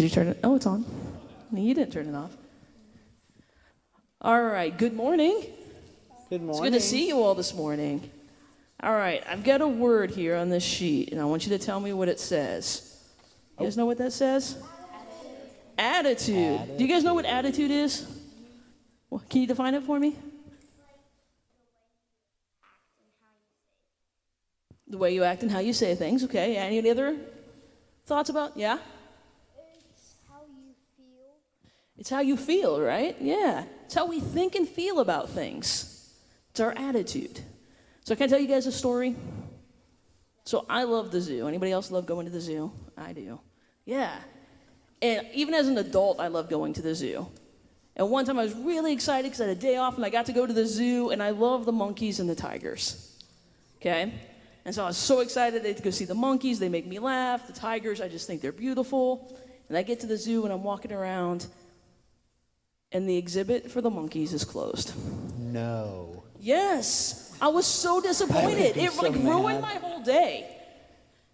Did you turn it? Oh, it's on. No, you didn't turn it off. All right, good morning. Good morning. It's good to see you all this morning. All right, I've got a word here on this sheet, and I want you to tell me what it says. You guys know what that says? Attitude. Do you guys know what attitude is? Well, can you define it for me? The way you act and how you say things. Okay, any other thoughts about? Yeah? It's how you feel. It's how you feel, right? Yeah. It's how we think and feel about things. It's our attitude. So can I tell you guys a story? So I love the zoo. Anybody else love going to the zoo? I do. Yeah. And even as an adult, I love going to the zoo. And one time I was really excited because I had a day off and I got to go to the zoo, and I love the monkeys and the tigers. Okay? And so I was so excited to go see the monkeys. They make me laugh. The tigers, I just think they're beautiful. And I get to the zoo and I'm walking around, and the exhibit for the monkeys is closed. No. Yes. I was so disappointed. It so ruined mad. my whole day.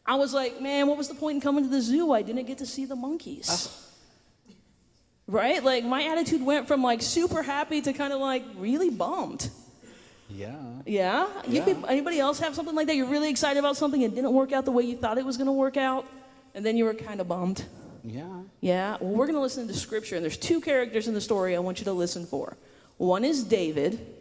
I was like, man, what was the point in coming to the zoo? I didn't get to see the monkeys. Right? Like, my attitude went from like super happy to kind of like really bummed. Yeah. Yeah? Anybody else have something like that? You're really excited about something and it didn't work out the way you thought it was going to work out, and then you were kind of bummed? Yeah. Yeah? Well, we're going to listen to scripture, and there's two characters in the story I want you to listen for. One is David,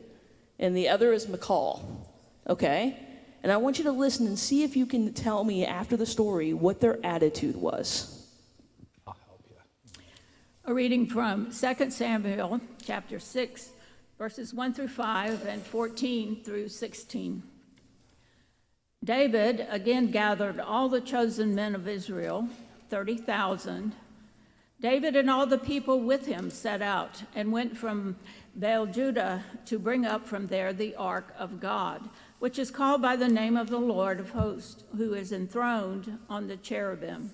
and the other is Michal. Okay? And I want you to listen and see if you can tell me after the story what their attitude was. I'll help you. A reading from 2 Samuel chapter 6, verses 1 through 5 and 14 through 16. David again gathered all the chosen men of Israel, 30,000. David and all the people with him set out and went from Baal-Judah to bring up from there the ark of God, which is called by the name of the Lord of hosts, who is enthroned on the cherubim.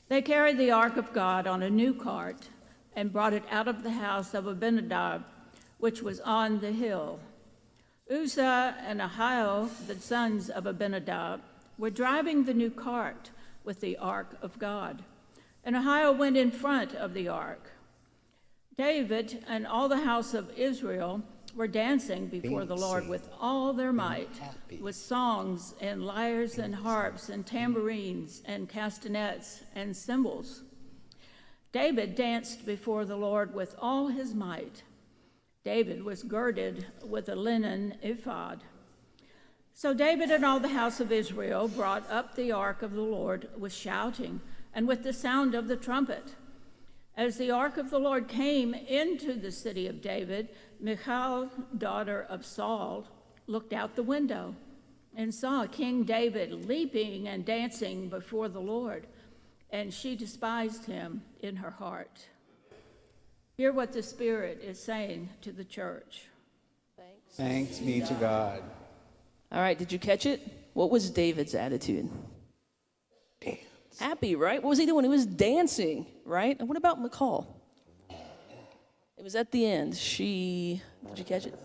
They carried the ark of God on a new cart and brought it out of the house of Abinadab, which was on the hill. Uzzah and Ahio, the sons of Abinadab, were driving the new cart with the ark of God, and Ahio went in front of the ark. David and all the house of Israel were dancing before the Lord with all their might, with songs and lyres and harps and tambourines and castanets and cymbals. David danced before the Lord with all his might. David was girded with a linen ephod. So David and all the house of Israel brought up the ark of the Lord with shouting and with the sound of the trumpet. As the ark of the Lord came into the city of David, Michal, daughter of Saul, looked out the window and saw King David leaping and dancing before the Lord, and she despised him in her heart. Hear what the Spirit is saying to the church. Thanks be to God. All right, did you catch it? What was David's attitude? Dance. Happy, right? What was he doing? He was dancing, right? And what about Michal? It was at the end. Did you catch it?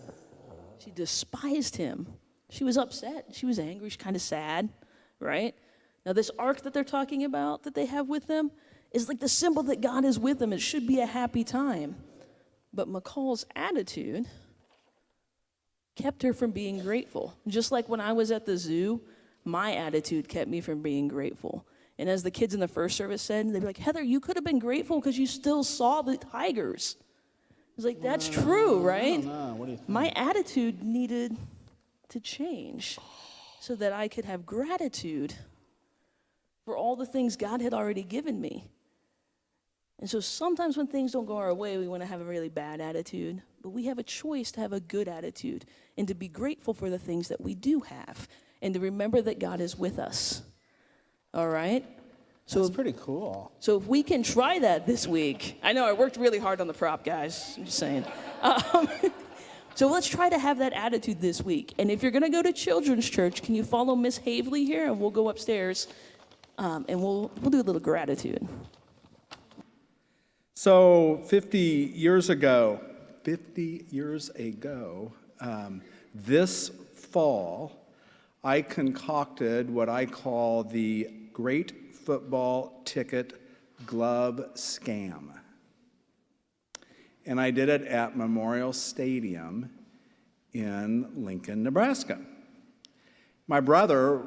She despised him. She was upset. She was angry. She's kind of sad, right? Now, this ark that they're talking about that they have with them is like the symbol that God is with them. It should be a happy time. But Michal's attitude kept her from being grateful. Just like when I was at the zoo, my attitude kept me from being grateful. And as the kids in the first service said, they'd be like, Heather, you could have been grateful because you still saw the tigers. I was like, that's true, right? I don't know. What do you think? My attitude needed to change so that I could have gratitude for all the things God had already given me. And so sometimes when things don't go our way, we want to have a really bad attitude, but we have a choice to have a good attitude and to be grateful for the things that we do have and to remember that God is with us. All right? That's pretty cool. So if we can try that this week, I know I worked really hard on the prop, guys, I'm just saying. So let's try to have that attitude this week. And if you're going to go to Children's Church, can you follow Miss Haveley here? And we'll go upstairs and we'll do a little gratitude. So 50 years ago, this fall, I concocted what I call the Great Football Ticket glove scam. And I did it at Memorial Stadium in Lincoln, Nebraska. My brother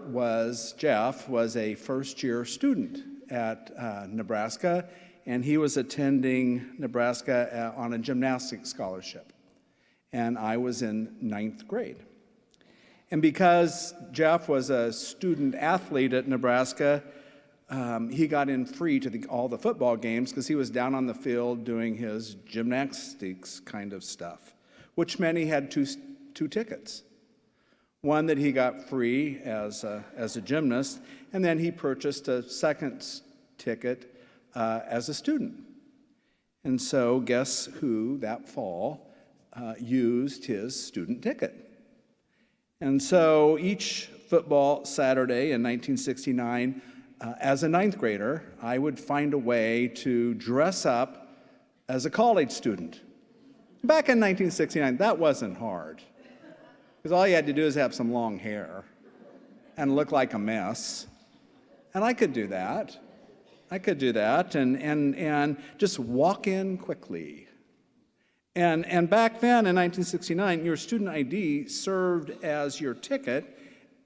Jeff was a first-year student at Nebraska, and he was attending Nebraska on a gymnastics scholarship. And I was in 9th grade. And because Jeff was a student athlete at Nebraska, he got in free to all the football games because he was down on the field doing his gymnastics kind of stuff, which meant he had two tickets. One that he got free as a gymnast, and then he purchased a second ticket as a student. And so guess who that fall used his student ticket? And so each football Saturday in 1969, as a 9th grader, I would find a way to dress up as a college student. Back in 1969, that wasn't hard, because all you had to do is have some long hair and look like a mess. And I could do that. And just walk in quickly. And back then in 1969, your student ID served as your ticket.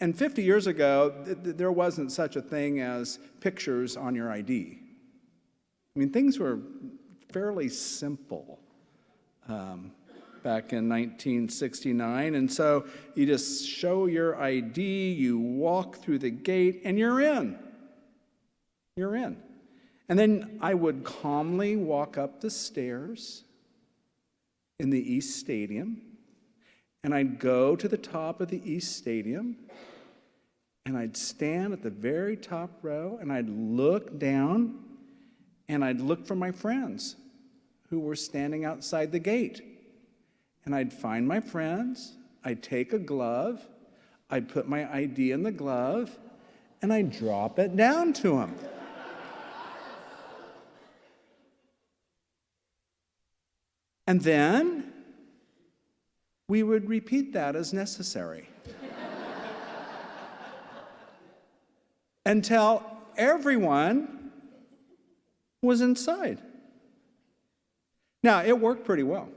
And 50 years ago, there wasn't such a thing as pictures on your ID. I mean, things were fairly simple back in 1969. And so you just show your ID, you walk through the gate, and you're in. You're in. And then I would calmly walk up the stairs in the East Stadium, and I'd go to the top of the East Stadium, and I'd stand at the very top row, and I'd look down, and I'd look for my friends who were standing outside the gate. And I'd find my friends, I'd take a glove, I'd put my ID in the glove, and I'd drop it down to them. And then we would repeat that as necessary until everyone was inside. Now, it worked pretty well.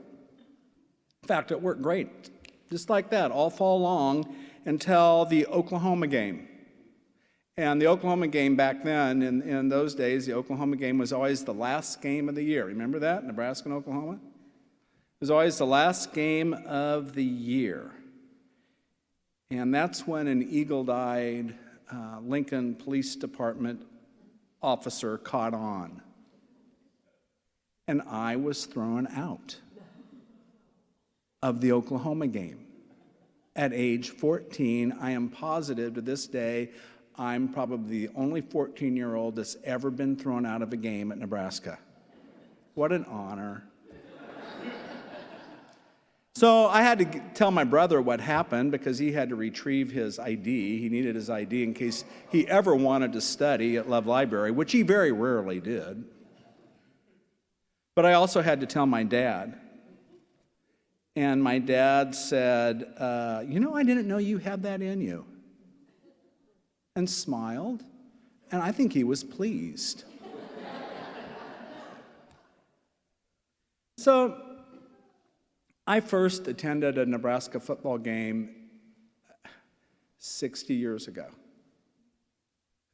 In fact, it worked great, just like that, all fall long until the Oklahoma game. And the Oklahoma game back then, in those days, the Oklahoma game was always the last game of the year. Remember that, Nebraska and Oklahoma? It was always the last game of the year. And that's when an eagle-eyed Lincoln Police Department officer caught on. And I was thrown out of the Oklahoma game. At age 14, I am positive to this day, I'm probably the only 14-year-old that's ever been thrown out of a game at Nebraska. What an honor. So I had to tell my brother what happened because he had to retrieve his ID. He needed his ID in case he ever wanted to study at Love Library, which he very rarely did. But I also had to tell my dad. And my dad said, I didn't know you had that in you. And smiled, and I think he was pleased. So I first attended a Nebraska football game 60 years ago.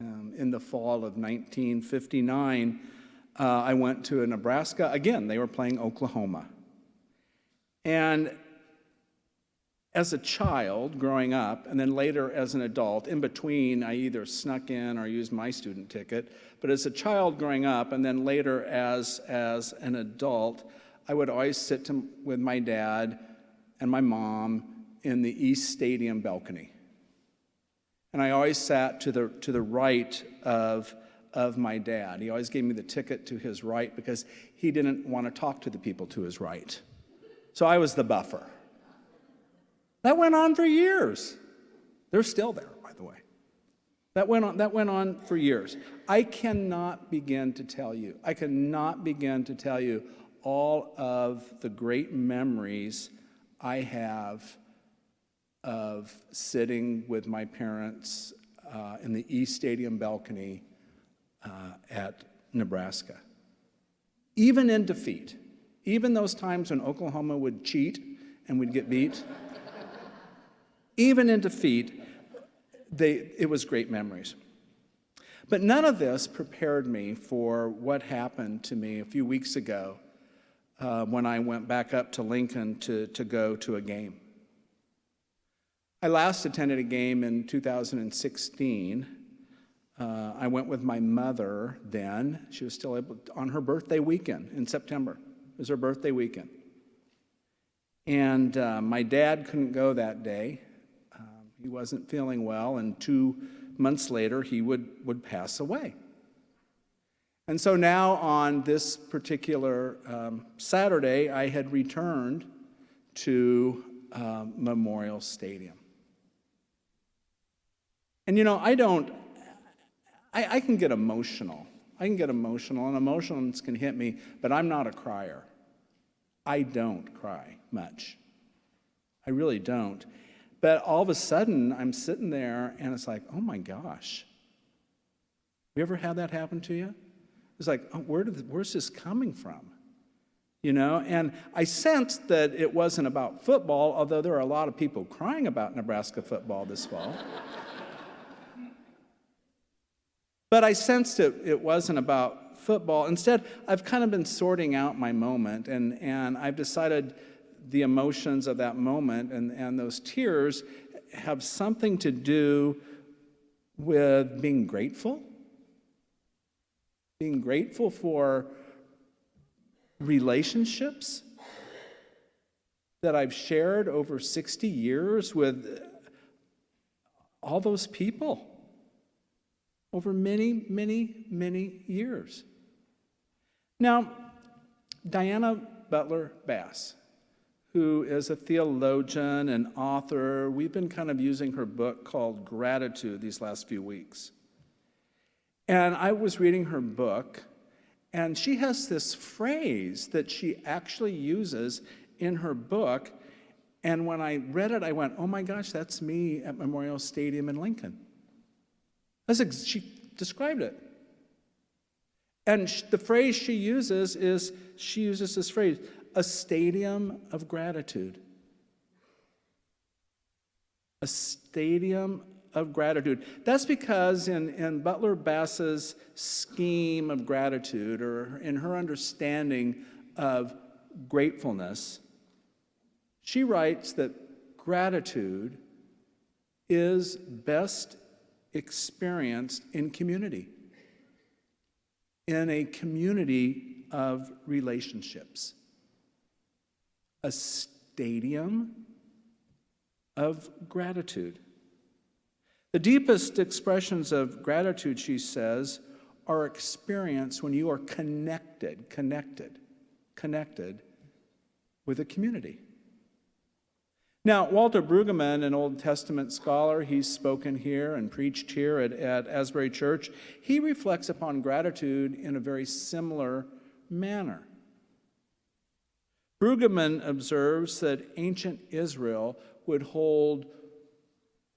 In the fall of 1959, I went to Nebraska. Again, they were playing Oklahoma. And as a child growing up, and then later as an adult, in between, I either snuck in or used my student ticket. But as a child growing up, and then later as an adult, I would always sit with my dad and my mom in the East Stadium balcony. And I always sat to the right of my dad. He always gave me the ticket to his right because he didn't want to talk to the people to his right. So I was the buffer. That went on for years. They're still there, by the way. That went on for years. I cannot begin to tell you all of the great memories I have of sitting with my parents in the East Stadium balcony at Nebraska. Even in defeat, even those times when Oklahoma would cheat and we'd get beat, even in defeat, it was great memories. But none of this prepared me for what happened to me a few weeks ago when I went back up to Lincoln to go to a game. I last attended a game in 2016. I went with my mother then. She was still able, on her birthday weekend in September. It was her birthday weekend. And my dad couldn't go that day. He wasn't feeling well, and 2 months later, he would pass away. And so now on this particular Saturday, I had returned to Memorial Stadium. And you know, I can get emotional. I can get emotional, and emotions can hit me, but I'm not a crier. I don't cry much. I really don't. But all of a sudden, I'm sitting there, and it's like, oh my gosh. You ever had that happen to you? It's like, oh, where's this coming from? You know, and I sensed that it wasn't about football, although there are a lot of people crying about Nebraska football this fall. But I sensed it wasn't about football. Instead, I've kind of been sorting out my moment, and I've decided the emotions of that moment and those tears have something to do with being grateful for relationships that I've shared over 60 years with all those people over many, many, many years. Now, Diana Butler Bass, who is a theologian and author, we've been kind of using her book called Gratitude these last few weeks. And I was reading her book, and she has this phrase that she actually uses in her book. And when I read it, I went, oh my gosh, that's me at Memorial Stadium in Lincoln. She described it. And the phrase she uses is, she uses this phrase, a stadium of gratitude. A stadium of gratitude. That's because in Butler Bass's scheme of gratitude, or in her understanding of gratefulness, she writes that gratitude is best experienced in community, in a community of relationships. A stadium of gratitude. The deepest expressions of gratitude, she says, are experienced when you are connected with a community. Now, Walter Brueggemann, an Old Testament scholar, he's spoken here and preached here at Asbury Church. He reflects upon gratitude in a very similar manner. Brueggemann observes that ancient Israel would hold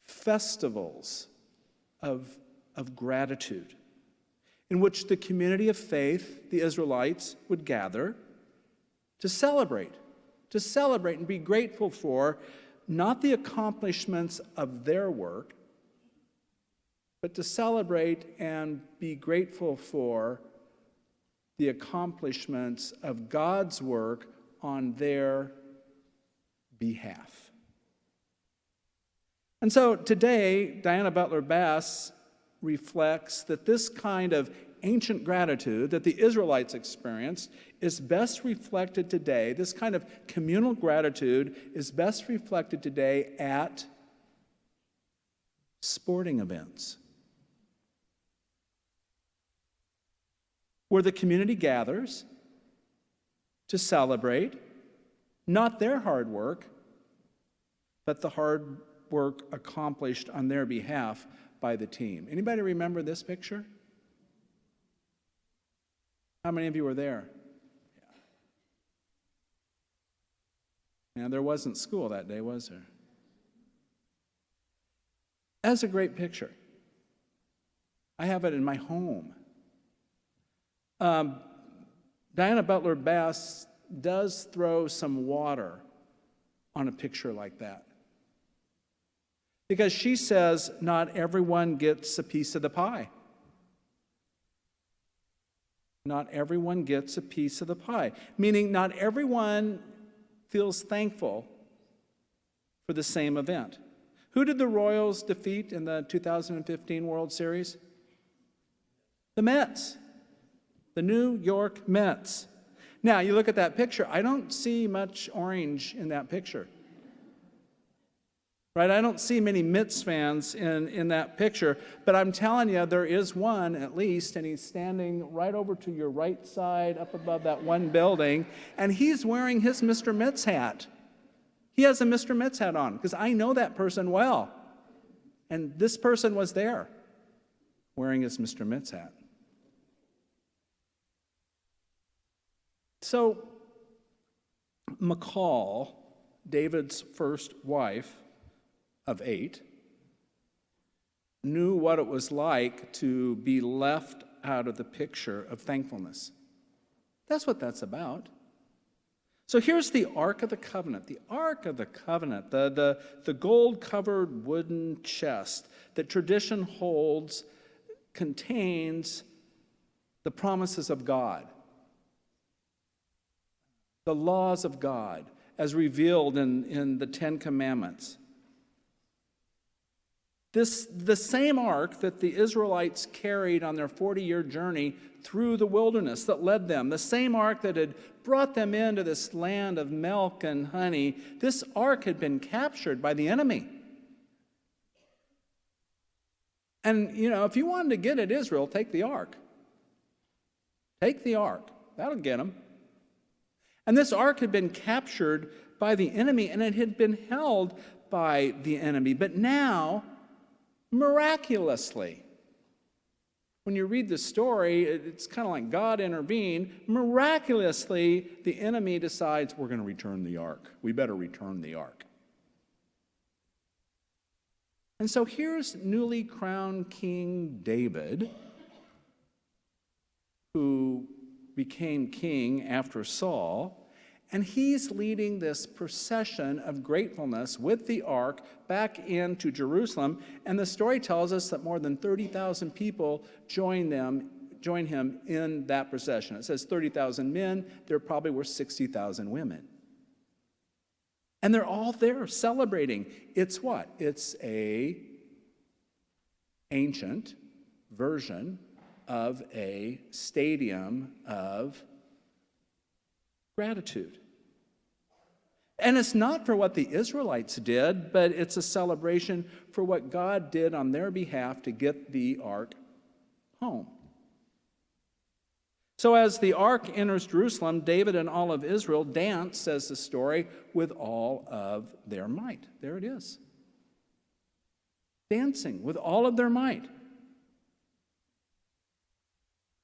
festivals of gratitude in which the community of faith, the Israelites, would gather to celebrate and be grateful for not the accomplishments of their work, but to celebrate and be grateful for the accomplishments of God's work on their behalf. And so today, Diana Butler Bass reflects that this kind of ancient gratitude that the Israelites experienced is best reflected today. This kind of communal gratitude is best reflected today at sporting events, where the community gathers to celebrate not their hard work, but the hard work accomplished on their behalf by the team. Anybody remember this picture? How many of you were there? Yeah. There wasn't school that day, was there? That's a great picture. I have it in my home. Diana Butler Bass does throw some water on a picture like that. Because she says not everyone gets a piece of the pie. Not everyone gets a piece of the pie, meaning not everyone feels thankful for the same event. Who did the Royals defeat in the 2015 World Series? The Mets, the New York Mets. Now, you look at that picture, I don't see much orange in that picture. Right? I don't see many Mets fans in that picture, but I'm telling you, there is one at least, and he's standing right over to your right side, up above that one building, and he's wearing his Mr. Mets hat. He has a Mr. Mets hat on, because I know that person well. And this person was there, wearing his Mr. Mets hat. So, Michal, David's first wife of 8, knew what it was like to be left out of the picture of thankfulness. That's what that's about. So here's the Ark of the Covenant. The Ark of the Covenant, the gold-covered wooden chest that tradition holds, contains the promises of God, the laws of God, as revealed in the Ten Commandments. The same ark that the Israelites carried on their 40-year journey through the wilderness that led them, the same ark that had brought them into this land of milk and honey, this ark had been captured by the enemy. And, if you wanted to get at Israel, take the ark. Take the ark. That'll get them. And this ark had been captured by the enemy, and it had been held by the enemy. But now, miraculously, when you read the story, it's kind of like God intervened. Miraculously, the enemy decides, we're going to return the ark. We better return the ark. And so here's newly crowned King David, who became king after Saul, and he's leading this procession of gratefulness with the ark back into Jerusalem. And the story tells us that more than 30,000 people join him in that procession. It says 30,000 men. There probably were 60,000 women. And they're all there celebrating. It's what? It's a ancient version of a stadium of gratitude. And it's not for what the Israelites did, but it's a celebration for what God did on their behalf to get the ark home. So as the ark enters Jerusalem, David and all of Israel dance, says the story, with all of their might. There it is. Dancing with all of their might.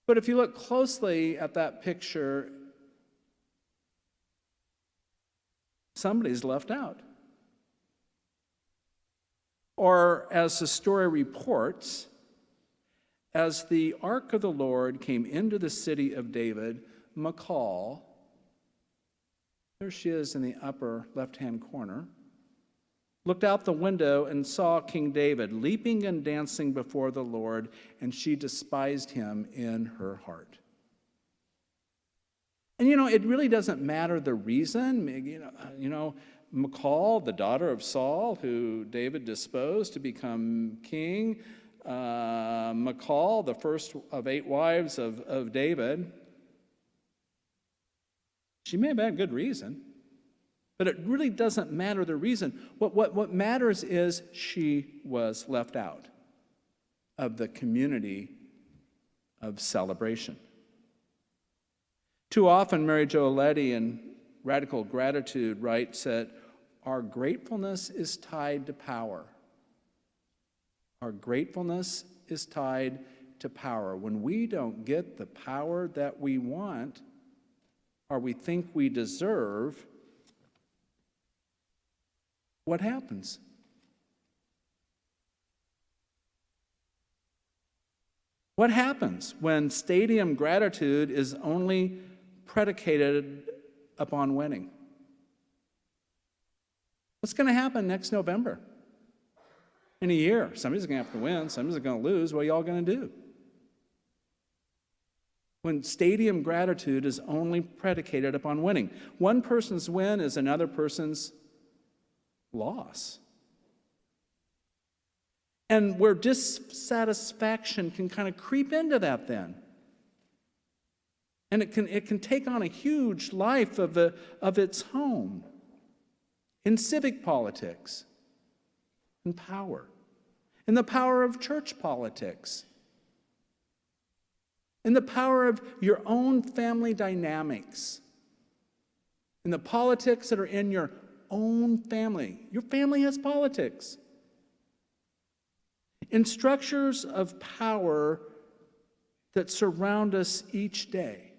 But if you look closely at that picture, somebody's left out. Or, as the story reports, as the ark of the Lord came into the city of David, Michal, there she is in the upper left-hand corner, looked out the window and saw King David leaping and dancing before the Lord, and she despised him in her heart. And it really doesn't matter the reason. Michal, the daughter of Saul, who David disposed to become king, Michal, the first of 8 wives of David, she may have had good reason, but it really doesn't matter the reason. What matters is she was left out of the community of celebration. Too often, Mary Jo Oleddy in Radical Gratitude writes that our gratefulness is tied to power. Our gratefulness is tied to power. When we don't get the power that we want, or we think we deserve, what happens? What happens when stadium gratitude is only predicated upon winning? What's going to happen next November? In a year, somebody's going to have to win, somebody's going to lose. What are y'all going to do? When stadium gratitude is only predicated upon winning. One person's win is another person's loss. And where dissatisfaction can kind of creep into that then. And it can take on a huge life of its home. In civic politics, in power, in the power of church politics, in the power of your own family dynamics, in the politics that are in your own family. Your family has politics. In structures of power that surround us each day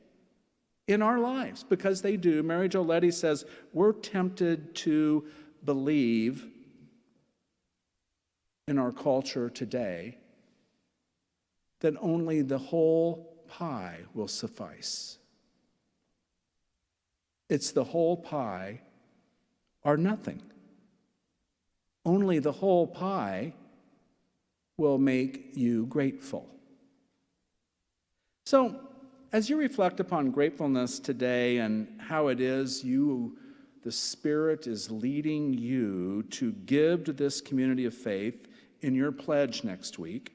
in our lives, because they do. Mary Jo Leddy says, we're tempted to believe in our culture today that only the whole pie will suffice. It's the whole pie or nothing. Only the whole pie will make you grateful. So, as you reflect upon gratefulness today and how it is the Spirit is leading you to give to this community of faith in your pledge next week,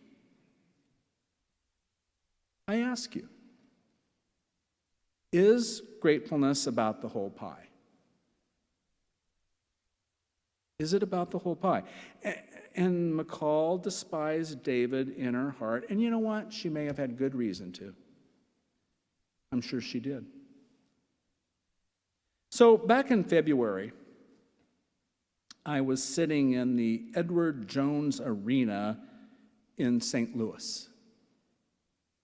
I ask you, is gratefulness about the whole pie? Is it about the whole pie? And Michal despised David in her heart, and you know what? She may have had good reason to. I'm sure she did. So back in February, I was sitting in the Edward Jones Arena in St. Louis.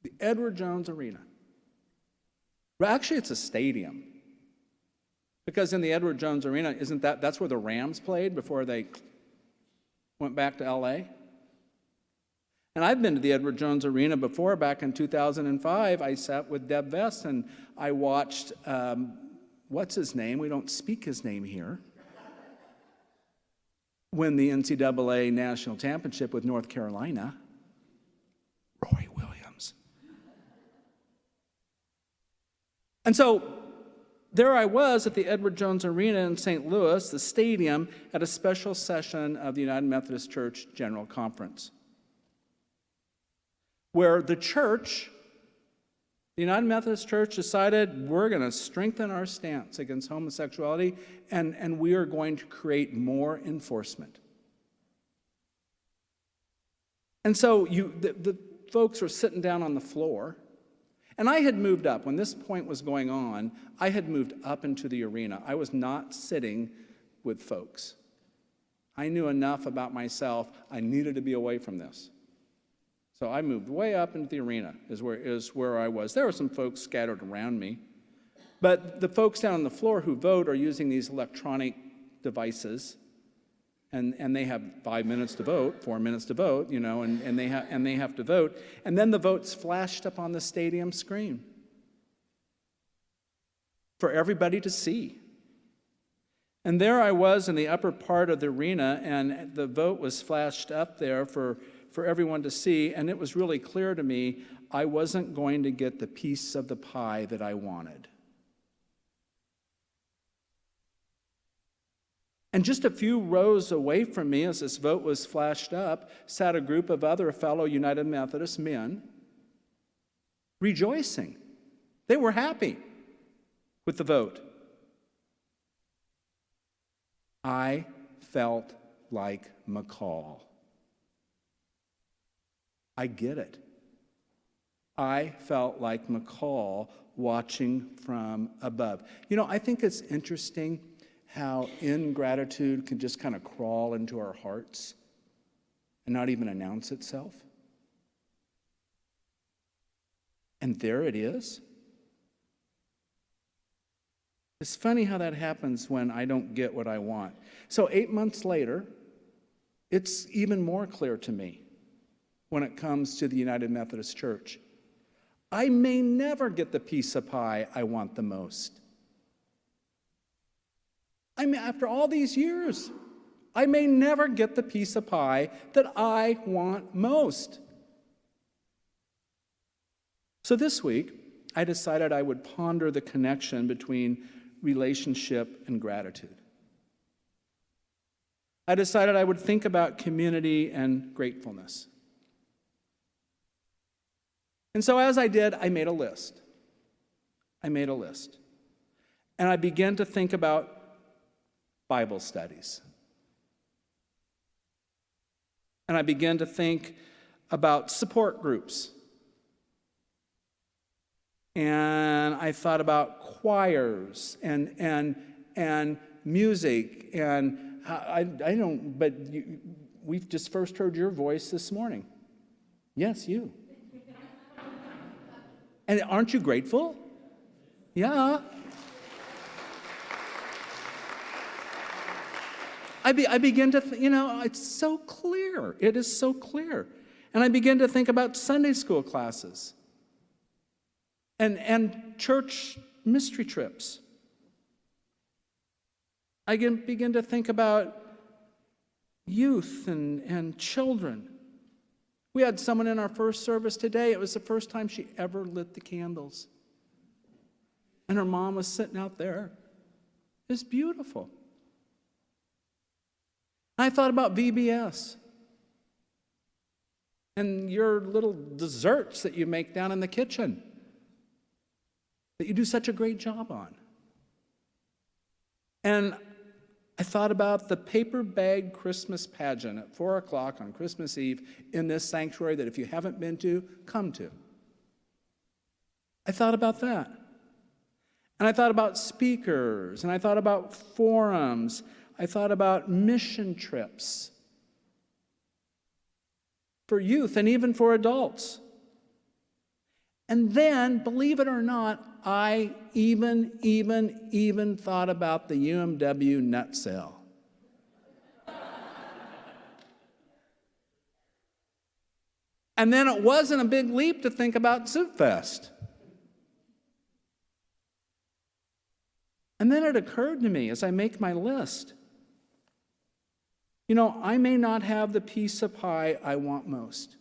The Edward Jones Arena. Well, actually, it's a stadium. Because in the Edward Jones Arena, that's where the Rams played before they went back to LA? And I've been to the Edward Jones Arena before. Back in 2005, I sat with Deb Vest and I watched, what's his name? We don't speak his name here. Win the NCAA National Championship with North Carolina. Roy Williams. And so there I was at the Edward Jones Arena in St. Louis, the stadium, at a special session of the United Methodist Church General Conference, where the church, the United Methodist Church, decided we're going to strengthen our stance against homosexuality, and we are going to create more enforcement. And so the folks were sitting down on the floor, and I had moved up. When this point was going on, I had moved up into the arena. I was not sitting with folks. I knew enough about myself. I needed to be away from this. So I moved way up into the arena is where I was. There were some folks scattered around me. But the folks down on the floor who vote are using these electronic devices. And they have 5 minutes to vote, 4 minutes to vote, and they have to vote. And then the votes flashed up on the stadium screen for everybody to see. And there I was in the upper part of the arena, and the vote was flashed up there for everyone to see, and it was really clear to me I wasn't going to get the piece of the pie that I wanted. And just a few rows away from me, as this vote was flashed up, sat a group of other fellow United Methodist men rejoicing. They were happy with the vote. I felt like Michal. I get it. I felt like Michal watching from above. I think it's interesting how ingratitude can just kind of crawl into our hearts and not even announce itself. And there it is. It's funny how that happens when I don't get what I want. So 8 months later, it's even more clear to me when it comes to the United Methodist Church. I may never get the piece of pie I want the most. I mean, after all these years, I may never get the piece of pie that I want most. So this week, I decided I would ponder the connection between relationship and gratitude. I decided I would think about community and gratefulness. And so as I did, I made a list. And I began to think about Bible studies. And I began to think about support groups. And I thought about choirs and music. And I don't, but we've just first heard your voice this morning. Yes, you. And aren't you grateful? Yeah. I begin to, it's so clear. It is so clear. And I begin to think about Sunday school classes and church mystery trips. I begin to think about youth and children. We had someone in our first service today. It was the first time she ever lit the candles. And her mom was sitting out there. It's beautiful. I thought about VBS and your little desserts that you make down in the kitchen that you do such a great job on. And I thought about the paper bag Christmas pageant at 4 o'clock on Christmas Eve in this sanctuary that if you haven't been to, come to. I thought about that. And I thought about speakers, and I thought about forums. I thought about mission trips for youth and even for adults. And then, believe it or not, I even thought about the UMW nut sale. And then it wasn't a big leap to think about Soup Fest. And then it occurred to me as I make my list, I may not have the piece of pie I want most.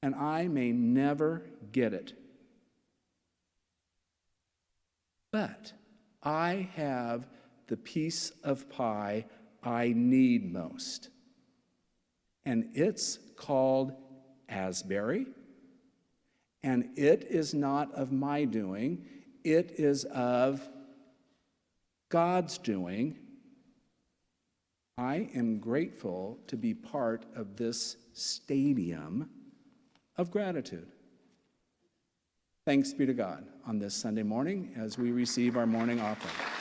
And I may never get it. But I have the piece of pie I need most. And it's called Asbury. And it is not of my doing. It is of God's doing. I am grateful to be part of this stadium of gratitude. Thanks be to God on this Sunday morning as we receive our morning offering.